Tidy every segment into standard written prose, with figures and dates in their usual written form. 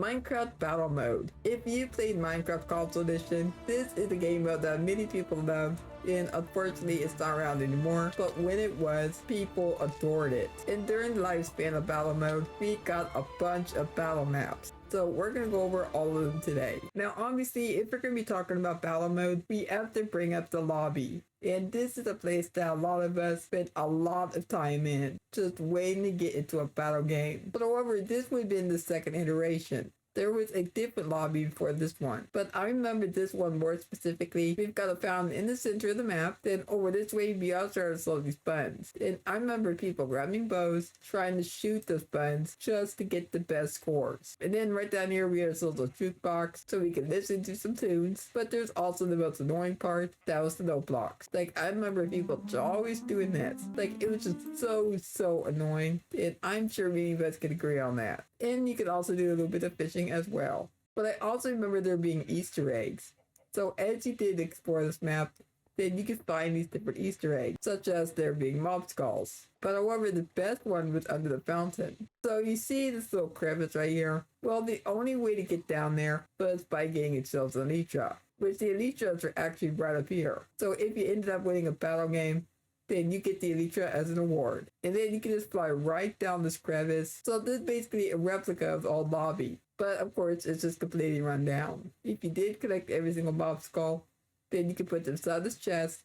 Minecraft Battle Mode. If you played Minecraft Console Edition, this is a game mode that many people love, and unfortunately it's not around anymore, but when it was, people adored it. And during the lifespan of Battle Mode, we got a bunch of battle maps. So we're going to go over all of them today. Now obviously, if we're going to be talking about battle mode, we have to bring up the lobby. And this is a place that a lot of us spent a lot of time in, just waiting to get into a battle game. But however, this would have been the second iteration. There was a different lobby before this one, but I remember this one more specifically. We've got a fountain in the center of the map, then over this way we also have slowly buttons. And I remember people grabbing bows, trying to shoot those buttons just to get the best scores. And then right down here we have this little jukebox so we can listen to some tunes. But there's also the most annoying part, that was the note blocks. Like I remember people always doing this. Like it was just so annoying, and I'm sure many of us can agree on that. And you could also do a little bit of fishing as well. But I also remember there being Easter eggs. So as you did explore this map, then you could find these different Easter eggs, such as there being mob skulls. But however, the best one was under the fountain. So you see this little crevice right here? Well, the only way to get down there was by getting yourselves an elytra, which the elytras are actually right up here. So if you ended up winning a battle game, then you get the elytra as an award. And then you can just fly right down this crevice. So this is basically a replica of the old lobby. But of course, it's just completely run down. If you did collect every single mob skull, then you can put them inside this chest.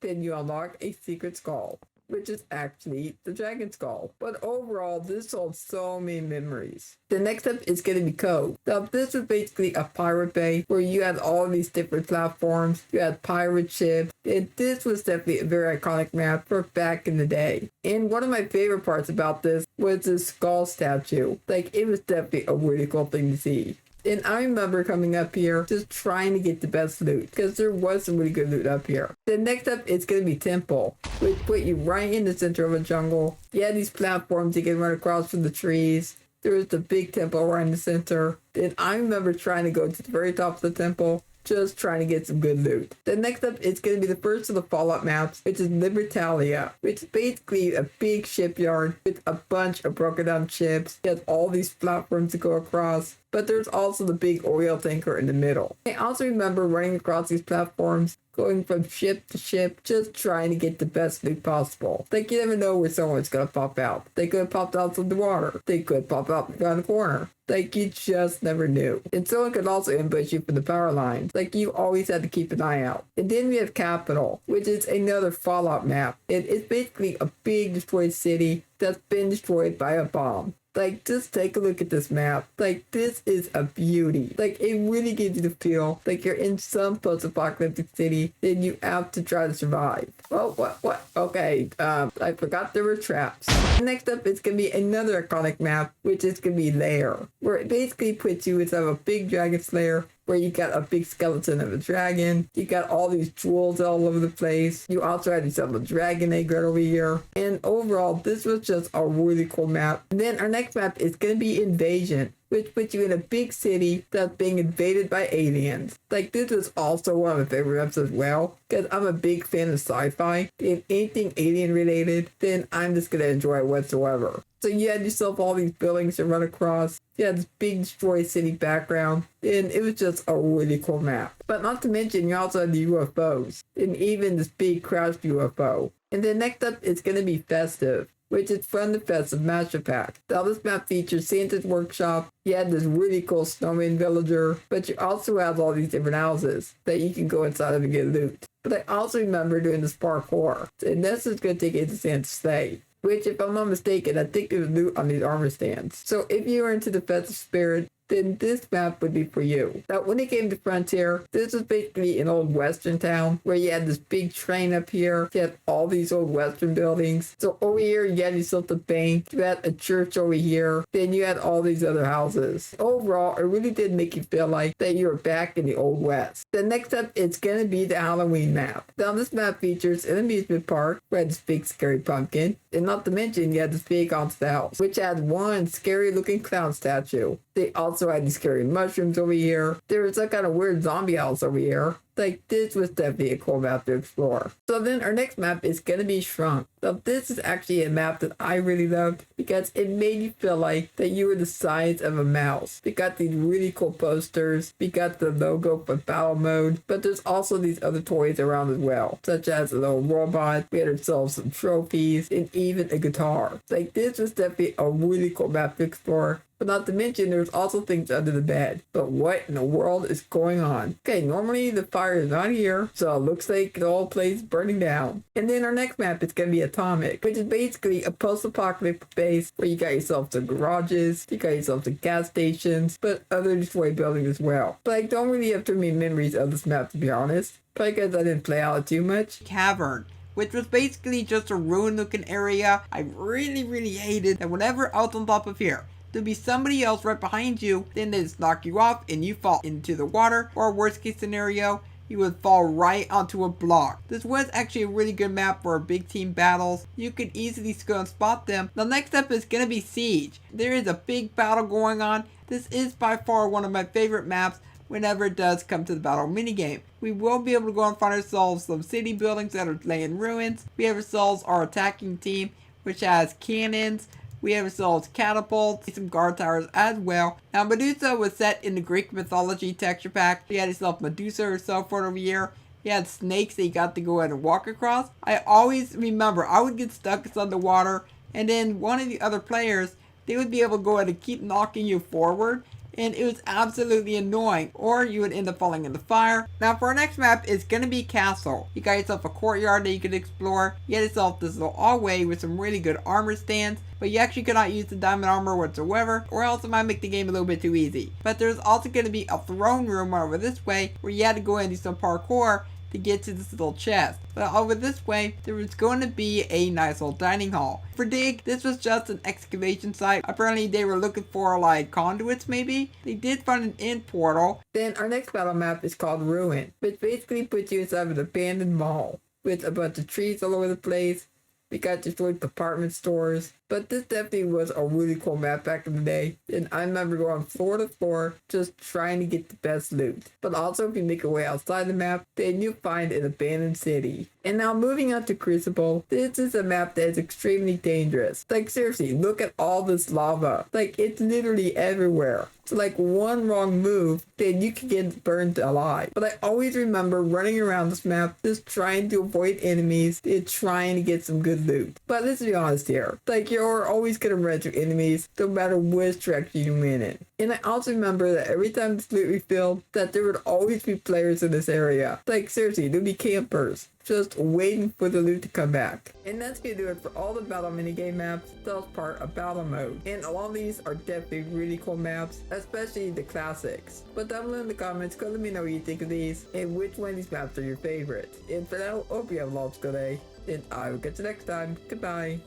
Then you unlock a secret skull, which is actually the dragon skull. But overall, this holds so many memories. The next up is going to be Cove. Now, this was basically a pirate bay where you had all these different platforms. You had pirate ships, and this was definitely a very iconic map for back in the day. And one of my favorite parts about this was the skull statue. Like, it was definitely a really cool thing to see. And I remember coming up here just trying to get the best loot, because there was some really good loot up here. The next up is going to be Temple, which put you right in the center of a jungle. You had these platforms you can run across from the trees. There was the big temple right in the center. Then I remember trying to go to the very top of the temple, just trying to get some good loot. The next up is going to be the first of the Fallout maps, which is Liberatoria, which is basically a big shipyard with a bunch of broken down ships. You have all these platforms to go across, but there's also the big oil tanker in the middle. I also remember running across these platforms, going from ship to ship, just trying to get the best loot possible. Like, you never know where someone's gonna pop out. They could have popped out from the water. They could pop out around the corner. Like, you just never knew. And someone could also ambush you from the power lines. Like, you always had to keep an eye out. And then we have Capital, which is another Fallout map. It's basically a big destroyed city that's been destroyed by a bomb. Like, just take a look at this map. Like, this is a beauty. Like, it really gives you the feel like you're in some post-apocalyptic city and you have to try to survive. Oh, what? Okay, I forgot there were traps. Next up, it's gonna be another iconic map, which is gonna be Lair, where it basically puts you inside a big dragon slayer, where you got a big skeleton of a dragon. You got all these jewels all over the place. You also had yourself a dragon egg right over here. And overall, this was just a really cool map. And then our next map is going to be Invasion, which puts you in a big city that's being invaded by aliens. Like, this was also one of my favorite maps as well, because I'm a big fan of sci-fi. If anything alien related, then I'm just going to enjoy it whatsoever. So you had yourself all these buildings to run across. You had this big destroyed city background, and it was just a really cool map. But not to mention, you also had the UFOs, and even this big crashed UFO. And then next up, it's going to be Festive, which is from the Festive Master Pack. Now, this map features Santa's Workshop. You had this really cool snowman villager, but you also have all these different houses that you can go inside of and get loot. But I also remember doing this parkour, and this is going to take you to Santa's Stay, which, if I'm not mistaken, I think there's loot on these armor stands. So if you are into the festive spirit, then this map would be for you. Now, when it came to Frontier, this was basically an old western town where you had this big train up here. You had all these old western buildings. So over here, you had yourself a bank. You had a church over here. Then you had all these other houses. Overall, it really did make you feel like that you were back in the old west. The next up, it's going to be the Halloween map. Now, this map features an amusement park where this big scary pumpkin. And not to mention, you had this big haunted house, which had one scary looking clown statue. They also had these scary mushrooms over here. There was some kind of weird zombie house over here. Like, this was definitely a cool map to explore. So then our next map is gonna be Shrunk. So this is actually a map that I really loved because it made you feel like that you were the size of a mouse. We got these really cool posters. We got the logo for battle mode, but there's also these other toys around as well, such as a little robot. We had ourselves some trophies and even a guitar. Like, this was definitely a really cool map to explore. But not to mention, there's also things under the bed. But what in the world is going on? Okay, normally the fire is not here, so it looks like the whole place is burning down. And then our next map is going to be Atomic, which is basically a post-apocalyptic base where you got yourself some garages, you got yourself some gas stations, but other destroyed buildings as well. But I don't really have too many memories of this map, to be honest. Probably because I didn't play out too much. Cavern, which was basically just a ruined looking area. I really hated that whenever I was on top of here, there'd be somebody else right behind you, then they just knock you off and you fall into the water, or worst case scenario, you would fall right onto a block. This was actually a really good map for big team battles. You could easily go and spot them. The next up is gonna be Siege. There is a big battle going on. This is by far one of my favorite maps whenever it does come to the battle minigame. We will be able to go and find ourselves some city buildings that are laying ruins. We have ourselves our attacking team, which has cannons. We have ourselves catapults, some guard towers as well. Now Medusa was set in the Greek mythology texture pack. You had yourself Medusa herself right over here. You had snakes that you got to go ahead and walk across. I always remember I would get stuck underwater, and then one of the other players, they would be able to go ahead and keep knocking you forward, and it was absolutely annoying, or you would end up falling in the fire. Now for our next map is going to be Castle. You got yourself a courtyard that you could explore. You had yourself this little hallway with some really good armor stands, but you actually could not use the diamond armor whatsoever, or else it might make the game a little bit too easy. But there's also going to be a throne room over this way, where you had to go in and do some parkour to get to this little chest. But over this way, there was going to be a nice little dining hall. For Dig, this was just an excavation site. Apparently they were looking for like conduits maybe. They did find an end portal. Then our next battle map is called Ruin, which basically puts you inside of an abandoned mall with a bunch of trees all over the place. We got destroyed department stores. But this definitely was a really cool map back in the day. And I remember going floor to floor just trying to get the best loot. But also if you make your way outside the map, then you'll find an abandoned city. And now moving on to Crucible, this is a map that is extremely dangerous. Like seriously, look at all this lava. Like it's literally everywhere. So like one wrong move, then you can get burned alive. But I always remember running around this map just trying to avoid enemies and trying to get some good loot. But let's be honest here. Like you're always gonna run into enemies no matter which direction you win in. And I also remember that every time this loot refilled, that there would always be players in this area. Like seriously, there'd be campers just waiting for the loot to come back. And that's gonna do it for all the battle minigame maps that was part of battle mode. And a lot of these are definitely really cool maps, especially the classics. But down below in the comments, go let me know what you think of these and which one of these maps are your favorite. And for now, hope you have a good day. And I will catch you next time. Goodbye.